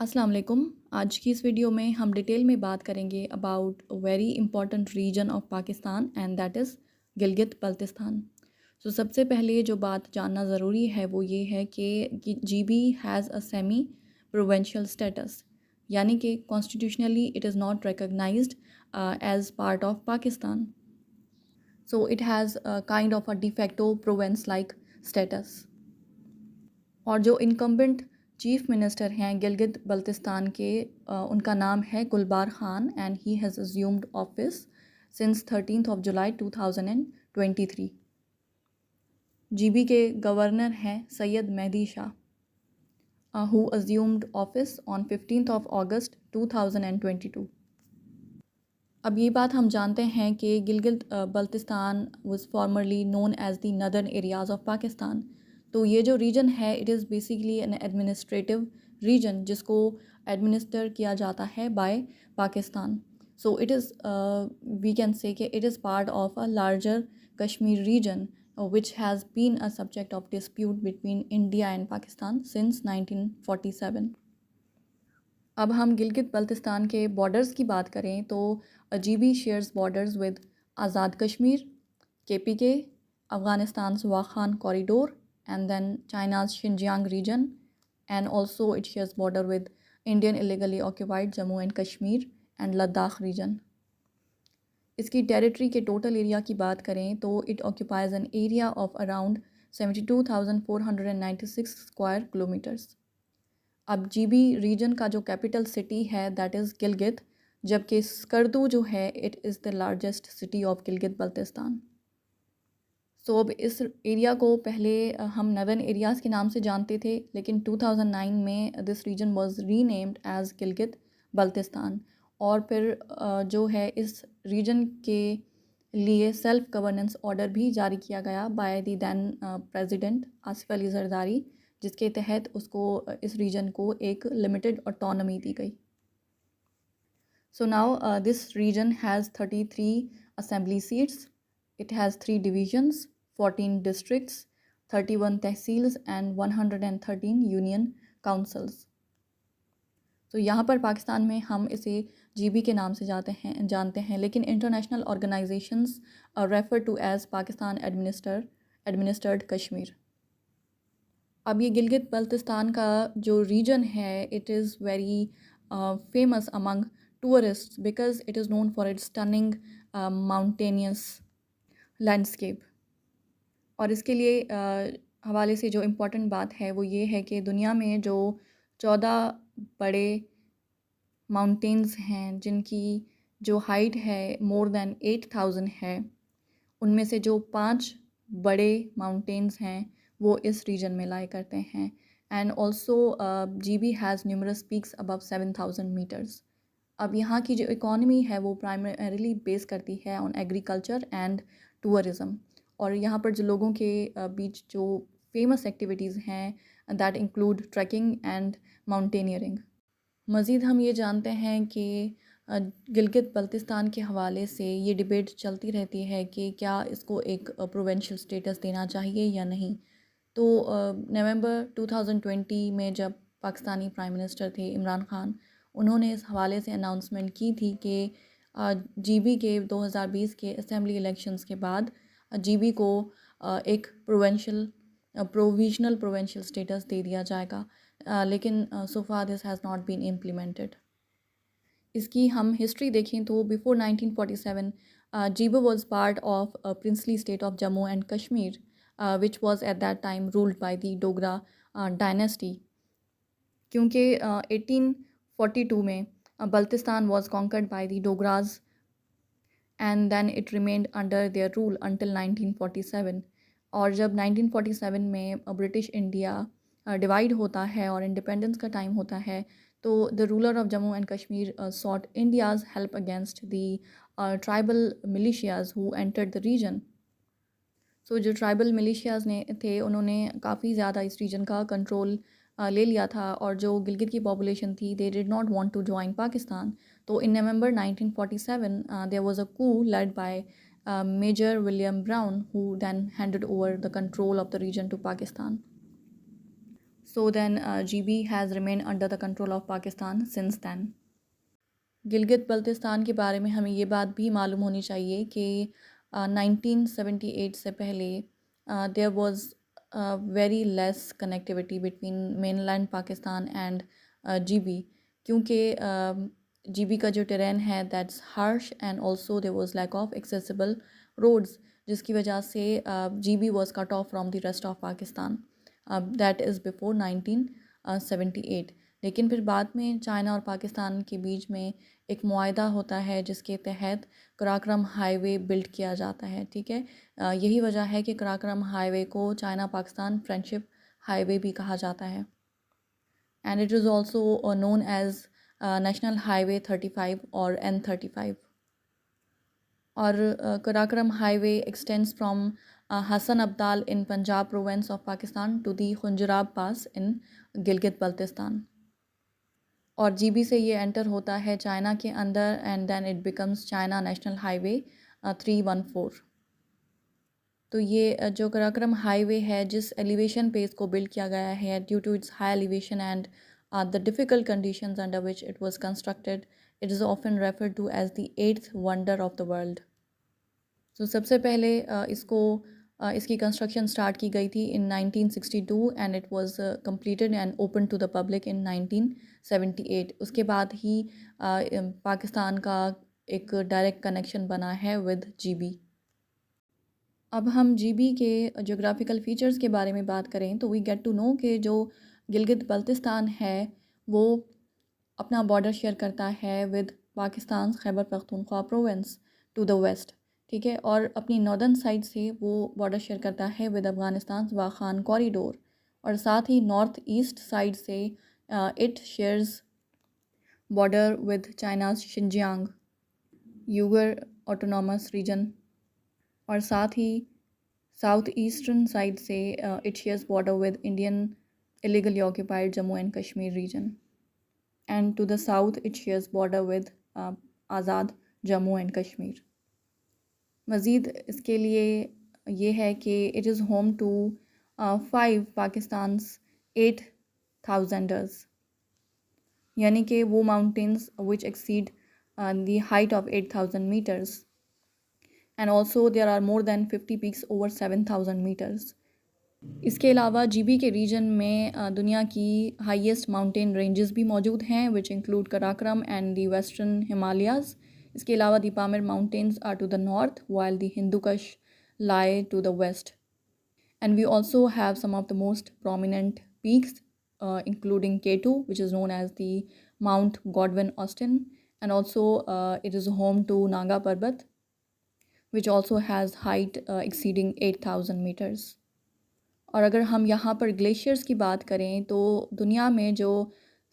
अस्सलाम वालेकुम। आज की इस वीडियो में हम डिटेल में बात करेंगे about a very important region of Pakistan and that is Gilgit Baltistan. सबसे पहले जो बात जानना ज़रूरी है वो ये है कि GB has a semi provincial status, यानी कि constitutionally it is not recognised as part of Pakistan. It has kind of a de facto province like status. और जो इनकम्बेंट चीफ मिनिस्टर हैं गिलगित बल्तिस्तान के, उनका नाम है Gulbar Khan and he has assumed office since 13 July 2023। GB के गवर्नर हैं Syed Mehdi Shah who assumed office on 15 August 2022। अब ये बात हम जानते हैं कि Gilgit Baltistan was formerly known as the northern areas of Pakistan. तो ये जो रीजन है it is basically an administrative region जिसको एडमिनिस्टर किया जाता है by Pakistan. It is we can से कि it is part of a larger Kashmir region which has been a subject of dispute between India and Pakistan since 1947. अब हम गिलगित बल्तिस्तान के borders की बात करें तो GB shares borders with Azad Kashmir, KPK, Afghanistan Wakhan corridor and then China's Xinjiang region and also it shares border with Indian illegally occupied Jammu and Kashmir and Ladakh region. इसकी territory के total area की बात करें तो it occupies an area of around 72,496 square kilometres. अब GB region का जो capital city है दैट इज़ गिलगित, जबकि स्कर्दू जो है it is the largest city of Gilgit Baltistan. अब इस एरिया को पहले हम नदर्न एरियाज़ के नाम से जानते थे, लेकिन 2009 में this region was renamed as Gilgit Baltistan. और फिर जो है इस रीजन के लिए सेल्फ गवर्नेंस ऑर्डर भी जारी किया गया by the then president Asif Ali Zardari, जिसके तहत उसको इस रीजन को एक लिमिटेड ऑटोनॉमी दी गई। Now this region has 33 assembly seats, it has 3 divisions, 14 districts, 31 tehsils and 113 union councils. यहाँ पर पाकिस्तान में हम इसे जीबी के नाम से जानते हैं, लेकिन international organisations refer to as Pakistan administered Kashmir. अब ये गिलगित बल्तिस्तान का जो रीजन है it is very famous among tourists because it is known for its stunning mountainous landscape. और इसके लिए हवाले से जो इम्पोर्टेंट बात है वो ये है कि दुनिया में जो 14 बड़े माउंटेन्स हैं जिनकी जो हाइट है मोर देन 8,000 है, उनमें से जो 5 बड़े माउंटेन्स हैं वो इस रीजन में लाई करते हैं। And also GB has numerous peaks above 7,000 metres. अब यहाँ की जो इकॉनमी है वो प्राइमरीली बेस करती है ऑन एग्रीकल्चर एंड टूरिज़म। और यहाँ पर जो लोगों के बीच जो फेमस एक्टिविटीज़ हैं that include trekking and mountaineering. मज़ीद हम ये जानते हैं कि गिलगित बल्तिस्तान के हवाले से ये डिबेट चलती रहती है कि क्या इसको एक प्रोविंशियल स्टेटस देना चाहिए या नहीं। तो नवंबर 2020 में जब पाकिस्तानी प्राइम मिनिस्टर थे इमरान खान, उन्होंने इस हवाले से अनाउंसमेंट की थी कि जीबी के 2020 के असेंबली इलेक्शंस के बाद जीबी को एक प्रोविजनल प्रोविंशियल स्टेटस दे दिया जाएगा, लेकिन so far this has not been implemented. इसकी हम हिस्ट्री देखें तो before 1947 GB was part of princely state of Jammu and Kashmir which was at that time ruled by the Dogra dynasty। क्योंकि 1842 में Baltistan was conquered by the Dogras and then it remained under their rule until 1947। और जब 1947 में British India divide होता है और independence का time होता है तो the ruler of Jammu and Kashmir sought India's help against the tribal militias who entered the region। जो ट्राइबल मिलिशियाज़ ने थे उन्होंने काफ़ी ज़्यादा इस रीजन का कंट्रोल ले लिया था और जो गिलगित की पॉपुलेशन थी they did not want to join Pakistan. तो in November 1947 there was a coup led by major William Brown who then handed over the control of the region to Pakistan. So then GB has remained under the control of Pakistan since then. Gilgit Baltistan के बारे में हमें ये बात भी मालूम होनी चाहिए कि 1978 से पहले there was very less connectivity between mainland Pakistan and GB, क्योंकि जीबी का जो टेरेन है that's harsh and also there was lack of accessible roads, जिसकी वजह से GB was cut off from the rest of Pakistan. That is before 1978। लेकिन फिर बाद में चाइना और पाकिस्तान के बीच में एक मुआहदा होता है जिसके तहत कराक्रम हाईवे बिल्ड किया जाता है। ठीक है, यही वजह है कि कराक्रम हाईवे को चाइना पाकिस्तान फ्रेंडशिप हाईवे भी कहा जाता है, and it is also known as national highway 35 और N35। और Karakoram highway extends from Hasan Abdal in Punjab province of Pakistan to the Khunjerab pass in Gilgit Baltistan. और जीबी से ये एंटर होता है चाइना के अंदर and then it becomes China national highway 314। तो ये जो कराक्रम हाईवे है, जिस एलिवेशन पे इसको बिल्ड किया गया है due to its high elevation and the difficult conditions under which it was constructed, it is often referred to as the 8th wonder of the world. तो सबसे पहले इसकी कंस्ट्रक्शन स्टार्ट की गई थी in 1962 and it was completed and open to the public in 1978। उसके बाद ही पाकिस्तान का एक डायरेक्ट कनेक्शन बना है विद जीबी। अब हम जीबी के जोग्राफिकल फ़ीचर्स के बारे में बात करें तो वी गेट टू नो कि जो गिलगित बल्तिस्तान है वो अपना बॉर्डर शेयर करता है with Pakistan Khyber Pakhtunkhwa province to the west. ठीक है, और अपनी नॉर्दर्न साइड से वो बॉर्डर शेयर करता है विद अफ़गानिस्तान वाखान कॉरिडोर, और साथ ही नॉर्थ ईस्ट साइड से it shares border with China's Xinjiang Uyghur autonomous region, और साथ ही साउथ ईस्टर्न साइड से it shares border with Indian illegally occupied Jammu and Kashmir region, and to the south it shares border with Azad Jammu and Kashmir. मज़ीद इसके लिए ये है कि it is home to 5 Pakistan's 8,000ers, यानी कि वो mountains which exceed the height of 8,000 metres, and also there are more than 50 peaks over 7,000 metres. इसके अलावा जीबी के रीजन में दुनिया की हाईएस्ट माउंटेन रेंजेस भी मौजूद हैं which include Karakoram and the western Himalayas. इसके अलावा the Pamir mountains are to the north while the Hindu Kush lie to the west, and we also have some of the most prominent peaks including K2, which is known as the Mount Godwin Austen, and also it is home to Nanga Parbat, which also has height exceeding 8,000 meters. और अगर हम यहाँ पर glaciers की बात करें तो दुनिया में जो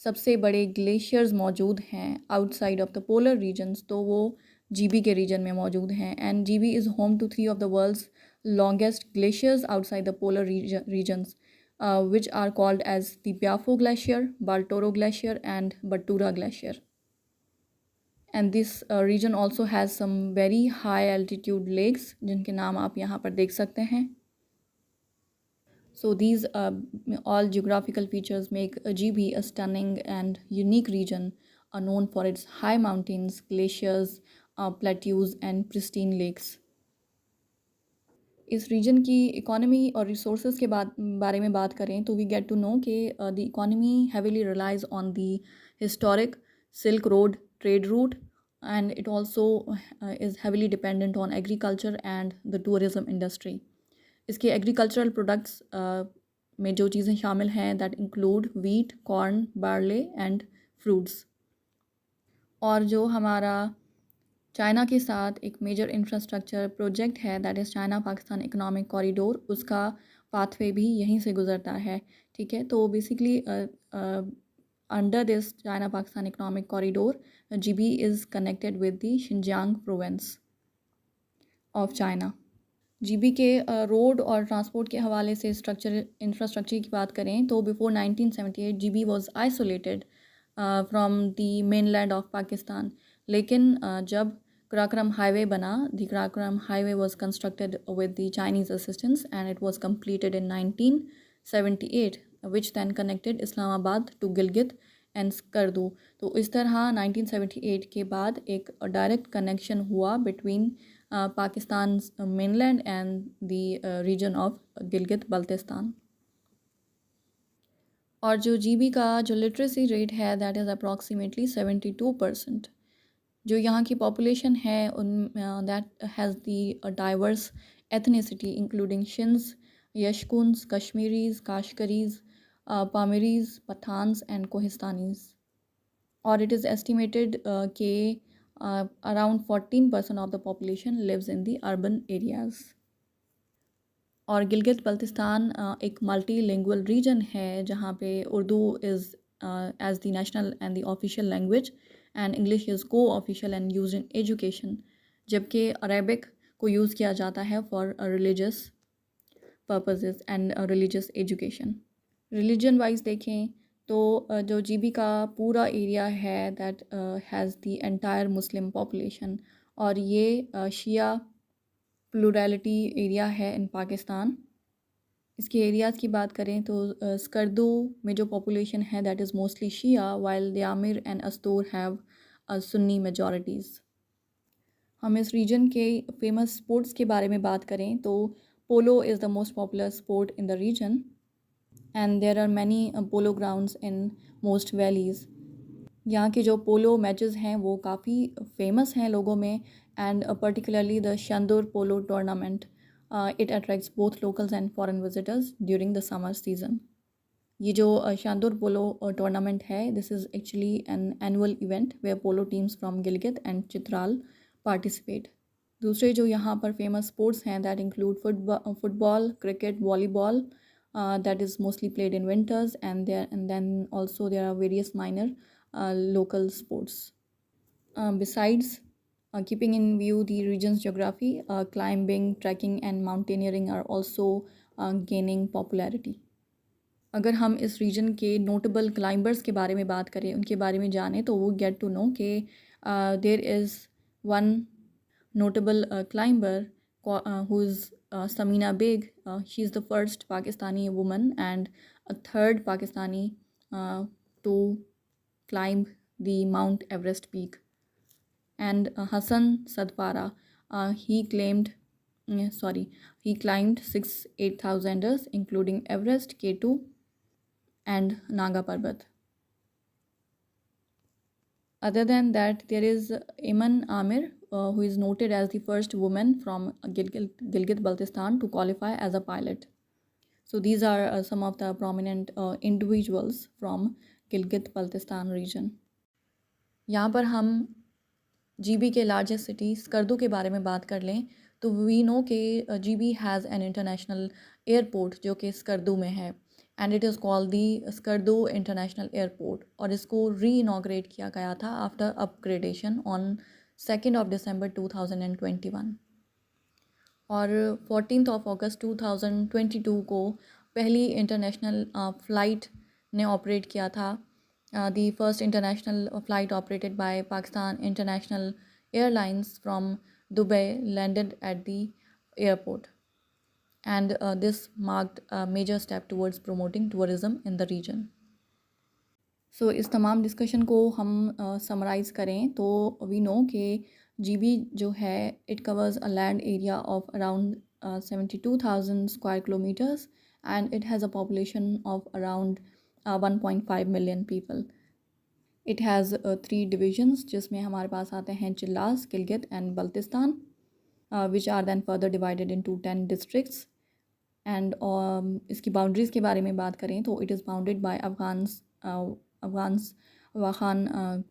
सबसे बड़े ग्लेशियर्स मौजूद हैं outside of the polar regions तो वो जीबी के रीजन में मौजूद हैं, and GB is home to 3 of the world's longest glaciers outside the polar regions which are called as the Biafo Glacier, Baltoro Glacier and Batura Glacier. And this region also has some very high altitude lakes जिनके नाम आप यहाँ पर देख सकते हैं। So these all geographical features make GB a stunning and unique region known for its high mountains, glaciers, plateaus and pristine lakes. इस region की इकोनॉमी और रिसोर्सेज के बारे में बात करें तो वी गेट टू नो कि the economy heavily relies on the historic silk road trade route, and it also is heavily dependent on agriculture and the tourism industry. इसके एग्रीकल्चरल प्रोडक्ट्स में जो चीज़ें शामिल हैं that include wheat, corn, barley and fruits. और जो हमारा China के साथ एक मेजर इंफ्रास्ट्रक्चर प्रोजेक्ट है that is China Pakistan economic corridor, उसका पाथवे भी यहीं से गुजरता है। ठीक है, तो basically under this China Pakistan economic corridor GB is connected with the Xinjiang province of China. GB के रोड और ट्रांसपोर्ट के हवाले से इंफ्रास्ट्रक्चर की बात करें तो before 1978 GB was isolated from the mainland of Pakistan, लेकिन जब कराक्रम हाईवे बना, the Karakoram highway was constructed with the Chinese assistance and it was completed in 1978। which then connected Islamabad to Gilgit and Skardu. तो इस तरह 1978 के बाद एक डायरेक्ट कनेक्शन हुआ between Pakistan mainland and the region of Gilgit Baltistan. और जो जीबी का जो लिटरेसी रेट है दैट इज़ अप्रॉक्सीमेटली 72%। जो यहाँ की पॉपुलेशन है उन that has the diverse ethnicity including Shins, Yashkuns, Kashmiris, Kashgaris, Pamiris, Pathans and Kohistanis. और इट इज़ एस्टिमेटेड के around 14% of the population lives in the urban areas. और गिलगित बल्तिस्तान एक मल्टीलिंगुअल रीजन है जहाँ पे Urdu is as the national and the official language and English is co official and use in education, जबकि Arabic को use किया जाता है for religious purposes and religious education. Religion wise देखें तो जो जीबी का पूरा एरिया है that has the entire Muslim population, और ये शिया प्लूरलिटी एरिया है इन पाकिस्तान। इसके एरियाज़ की बात करें तो स्कर्दू में जो पॉपुलेशन है that is mostly Shia, while Diamer and Astore have Sunni majorities. हम इस रीजन के फेमस स्पोर्ट्स के बारे में बात करें तो polo is the most popular sport in the region and there are many polo grounds in most valleys. यहाँ के जो पोलो मैचेस हैं वो काफ़ी फेमस हैं लोगों में, and particularly the Shandur polo tournament it attracts both locals and foreign visitors during the summer season. ये जो शांदूर पोलो टूर्नामेंट है this is actually an annual event where polo teams from Gilgit and Chitral participate. दूसरे जो यहाँ पर फेमस स्पोर्ट्स हैं that include football, cricket, volleyball that is mostly played in winters, and then also there are various minor local sports. Besides keeping in view the region's geography, climbing, trekking and mountaineering are also gaining popularity. अगर हम इस reason के notable climbers के बारे में बात करें, उनके बारे में जानें, तो वो गेट टू नो कि there is one notable climber who is Samina Beg. She is the first Pakistani woman and a third Pakistani to climb the Mount Everest peak. And Hassan Sadpara, he climbed 8,000ers including Everest, K2 and Naga Parbat. Other than that, there is Iman Amir, who is noted as the first woman from Gilgit-Baltistan to qualify as a pilot. So these are some of the prominent individuals from Gilgit-Baltistan region. यहाँ पर हम GB के largest city Skardu के बारे में बात कर लें तो वी नो कि GB has an international airport जो कि स्कर्दू में है, and it is called the Skardu international airport, और इसको री इनाग्रेट किया गया था आफ्टर अपग्रेडेशन ऑन 2 December 2021। और 14 August 2022 को पहली इंटरनेशनल फ़्लाइट ने ऑपरेट किया था। The first international flight operated by Pakistan international airlines from Dubai landed at the airport, and this marked a major step towards promoting tourism in the region. So इस तमाम discussion को हम summarise करें तो we know कि GB जो है it covers a land area of around 72,000 square kilometers and it has a population of around 1.5 million people. It has 3 divisions जिसमें हमारे पास आते हैं Chilas, Gilgit and Baltistan, which are then further divided into 10 districts. And इसकी boundaries के बारे में बात करें तो it is bounded by Afghans Wakhan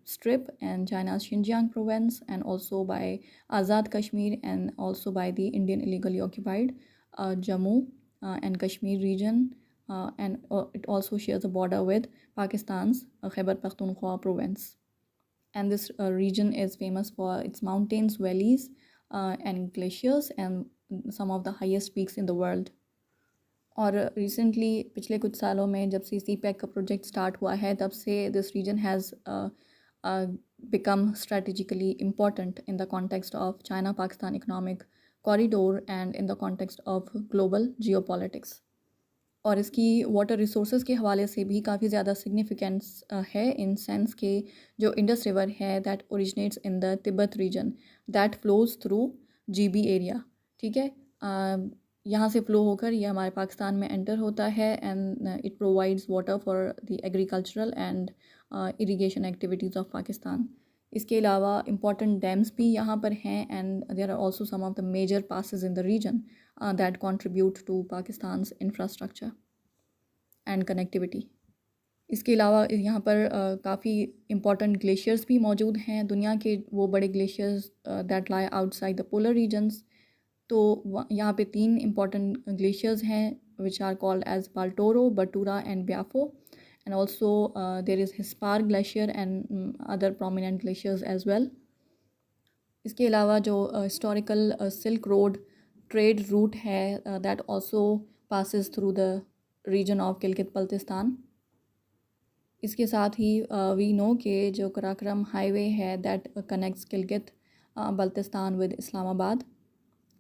strip and चाइना's Xinjiang province, and also by Azad Kashmir, and also by the Indian illegally occupied Jammu and Kashmir region, and it also shares a border with Pakistan's Khyber Pakhtunkhwa province. And this region is famous for its mountains, valleys and glaciers, and some of the highest peaks in the world. और recently पिछले कुछ सालों में जब से CPEC का project start हुआ है तब से this region has become strategically important in the context of China-Pakistan economic corridor and in the context of global geopolitics. और इसकी वाटर रिसोर्सेज के हवाले से भी काफ़ी ज़्यादा सिग्निफिकेंस है, इन सेंस के जो इंडस रिवर है that originates in the Tibet region that flows through GB area. ठीक है, यहाँ से फ़्लो होकर ये हमारे पाकिस्तान में एंटर होता है and it provides water for the agricultural and irrigation activities of Pakistan. इसके अलावा इम्पॉर्टेंट डैम्स भी यहाँ पर हैं and there are also some of the major passes in the region that contribute to Pakistan's infrastructure and connectivity. इसके अलावा यहाँ पर काफ़ी इम्पॉर्टेंट ग्लेशियर्स भी मौजूद हैं, दुनिया के वो बड़े glaciers that lie outside the polar regions. तो यहाँ पे 3 इम्पॉर्टेंट ग्लेशियर्स हैं which are called as Baltoro, Batura and Biafo, and also there is Hispar glacier and other prominent glaciers as well. इसके अलावा जो historical silk road trade route है that also passes through the region of Gilgit Baltistan. इसके साथ ही वी नो कि जो कराक्रम हाईवे है that connects Gilgit Baltistan with Islamabad,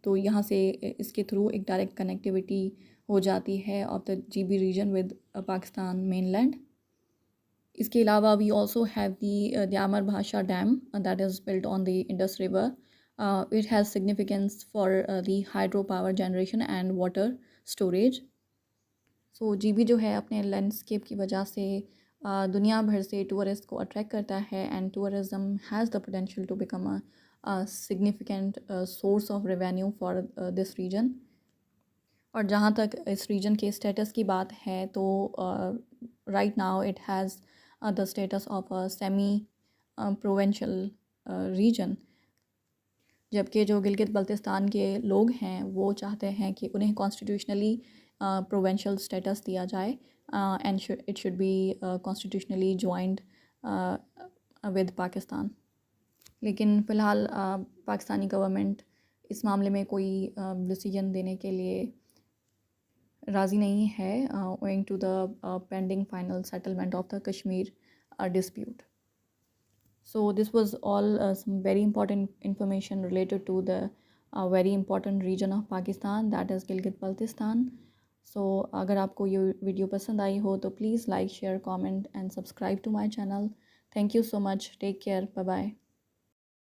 तो यहाँ से इसके थ्रू एक डायरेक्ट कनेक्टिविटी हो जाती है of the GB region with Pakistan mainland. इसके अलावा we also have the Diamer Bhasha dam that is built on the Indus river. It has significance for the hydro power generation and water storage. So GB जो है अपने landscape की वजह से दुनिया भर से टूरिस्ट को अट्रैक्ट करता है and tourism has the potential to become a significant source of revenue for this region. और जहाँ तक इस रीजन के स्टेटस की बात है तो right now it has the status of a semi provincial region, जबकि जो गिलगित बल्तिस्तान के लोग हैं वो चाहते हैं कि उन्हें कॉन्स्टिट्यूशनली प्रोविंशियल स्टेटस दिया जाए and it should be constitutionally joined with Pakistan. लेकिन फ़िलहाल पाकिस्तानी गवर्नमेंट इस मामले में कोई डिसीजन देने के लिए राज़ी नहीं है owing to the pending final settlement of the Kashmir dispute. So this was all some very important information related to the very important region of Pakistan, that is Gilgit Baltistan. So अगर आपको ये video पसंद आई हो तो please like share comment and subscribe to my channel. Thank you so much, take care, bye bye.